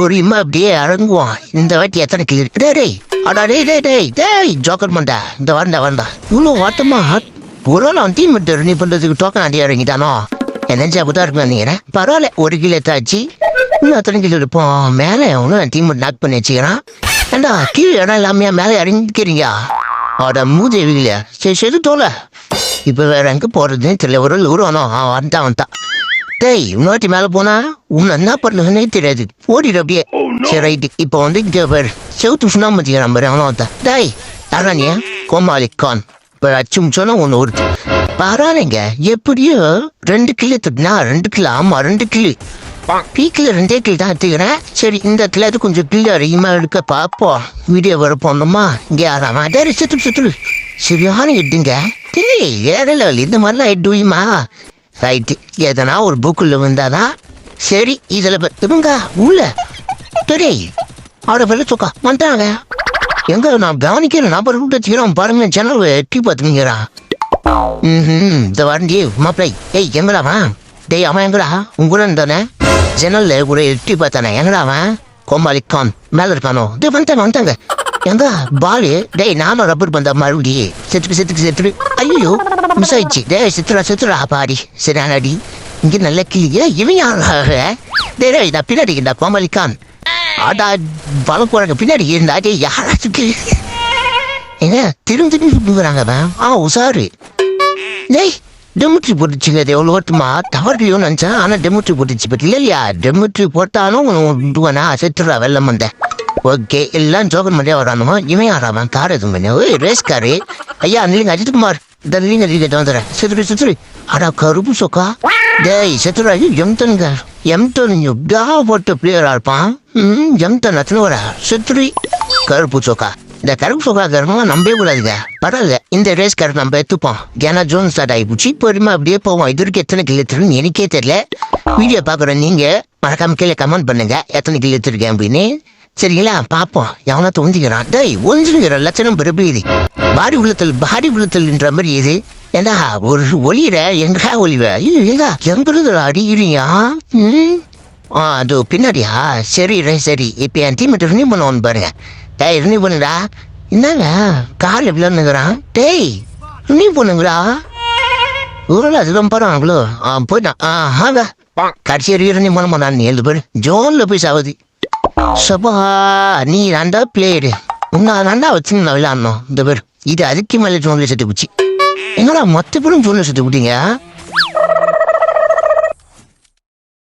பொறியுமா அப்படியே இறங்குவான். இந்த வாட்டி எத்தனை கிலோ இருக்கு? டேய் அடா டேய் டேய் டேய் டேய் ஜோக்கர் மண்டா, இந்த வரண்டா இவ்வளோ வாட்டமா ஒரு நாள் டீம் விட்டு நீ பண்ணுறதுக்கு டோக்கன் அடி இறங்கிட்டானோ. என்னஞ்சா அப்படிதான் இருக்குன்னு நினைக்கிறேன். பரவாயில்ல, 1 கிலோ தாச்சு. இன்னும் எத்தனை கிலோ இருப்போம் மேலே. ஒன்றும் டீம் நாக் பண்ணி வச்சுக்கிறான். ஏண்டா கீழே இடம் இல்லாமையா மேலே இறங்கிக்கிறீங்க? அட மூதேவில. சரி சரி தோல. இப்போ வேற எங்கே போகிறதுன்னு தெரியல. ஒரு ஊருவானோ வந்துட்டான். டேய் இன்னொருத்தி மேலே போனா உன்னை என்ன பண்ணுறதுன்னே தெரியாது. ஓடிடு அப்படியே. சரி ரைட்டு. இப்போ இங்கே பேர் செவுத்து சுண்ணாம வச்சுக்கிறான் பாரு அவனும் வந்தான். டேய் யாரா நீ? கோமாளி கான். இப்போ அச்சுமிச்சோன்னா ஒன்று ஒருத்து பரவாயில்லைங்க. எப்படியோ 2 கிலோ துட்டுனா 2 கிலோ. ஆமாம் 2 கிலோ. பீக்கில் 2 கிலோ தான் எடுத்துக்கிறேன். சரி இந்த இடத்துல அது கொஞ்சம் கிலோ அதிகமாக எடுக்க பார்ப்போம். வீடியோ வரப்போந்தோமா. இங்கே ஆறாமா டேரி சுற்று சரியான எடுங்க. டேய் ஏறல இந்த மாதிரிலாம் எடுவியுமா? ரைட்டு. எதனா ஒரு புக்குள்ள வந்தாதான் சரி. இதில் இவங்க உள்ள டேய் அவட வெளில சொக்கா வந்துட்டாங்க. எங்க நான் கவனிக்கிறேன். நான் விட்டு வச்சுக்கிறோம் பாருங்க. சேனல் எட்டி பார்த்துங்கிறான். இந்த வண்டி மாப்பிளை. ஏய் எங்கடாவா? டேய் அவன் எங்கடா? உங்கூட தானே ஜன்னல்ல கூட எட்டி பார்த்தானே. எங்கடாவன்? கோமாளி கான் மேலே இருக்கானோ? டே வந்துட்டாங்க. எங்க பாலு? டேய் நானும் ரப்பர் பந்தா மறுபடி செத்துட்டு ஐயோ மிஸ் ஆயிடுச்சு. டே செத்துரா பாடி சரியான அடி. இங்கே நல்ல கிளியே இவன் யாராக? டே நான் பின்னாடி இருந்தா கோமாளி கான். ஆடா பலம் போறாங்க பின்னாடி இருந்தா. டே யாராச்சுக்கு ஏங்க திரும்பி சுட்டுங்கிறாங்க. உசாரு. டேய் டெமிட்ரி போட்டுச்சுங்க. அது எவ்வளோ ஓட்டுமா தவறுலையோன்னு நினச்சேன். ஆனால் டெமிட்ரி போட்டுச்சு. பட் இல்லையா டெமிட்ரி போட்டாலும் விடுவானா? செத்துடுறா வெள்ளம் வந்த. ஓகே எல்லாம் ஜோக்கர் மண்டியா வரானுமா. இவன் யாராவன்? கார் எதுவும் பண்ண ரேஸ் காரு. ஐயா நீங்க அஜித்குமார் நீங்க வந்துடுறேன். செத்துரு. அடா கருப்பு சொக்கா. டேய் செத்துரா. எம்டனுங்க. எம்டன் எப்படா போட்ட பிளேயரா இருப்பான். எம்டன் அத்தனை வரா செத்துரு. கருப்பு சொக்கா. இந்த கருப்பு சொக்காரமாக நம்பவே கூடாதுங்க. பரவாயில்ல இந்த ரேஸ் கார் நம்ம எடுத்துப்போம். ஏன்னா ஜோன் ஸ்டார்ட் ஆகிப்போச்சு. பொறுமை அப்படியே போவோம். இது வரைக்கும் எத்தனை கிலோ எடுத்துருன்னு எனக்கே தெரியல. வீடியோ பார்க்குறேன். நீங்கள் மறக்காம கீழே கமெண்ட் பண்ணுங்க எத்தனை கிலோ எடுத்துருக்கேன் அப்படின்னு. சரிங்களா பார்ப்போம். எவனா தோந்திக்கிறான். டேய் ஒழிஞ்சுங்கிற லட்சணம் பெருபீது. பாடி உள்ளத்தல்ன்ற மாதிரி இது. ஏண்டா ஒரு ஒளியிற எங்கா ஒளிவ எங்க எங்கிருந்து அடிக்கிறியா? அது பின்னாடியா? சரி இப்போ என் டீம் ரினியூ பண்ணுவோன்னு பாருங்க. டேய் ரினியூ பண்ணுடா. என்னங்க கார் எப்படிலான்னுங்கிறான். டேய் ரினியூ பண்ணுங்கடா. ஊரில் அதுதான் பாருங்களோ. போயிட்டான். ஆங்க கடைசி ரினியூ பண்ண மாட்டான். 7 பேர் ஜோனில் போய் சாவுது. சபா நீ ரெண்டா பிளேயரு உன்னை ரெண்டா வச்சு நான் விளையாடணும். இந்த பேர் இது அதுக்கு மேலே ஜோன்ல செத்து போச்சு. எங்களா மொத்த பேரும் ஜோன்ல செத்து விட்டீங்க.